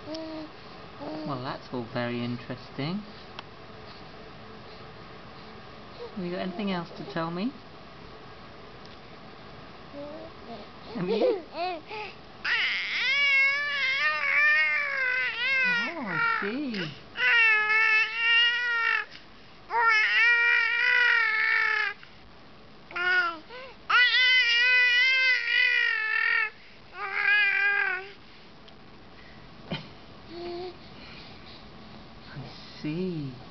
Well, that's all very interesting. Have you got anything else to tell me? Have you? Oh, I see. I see.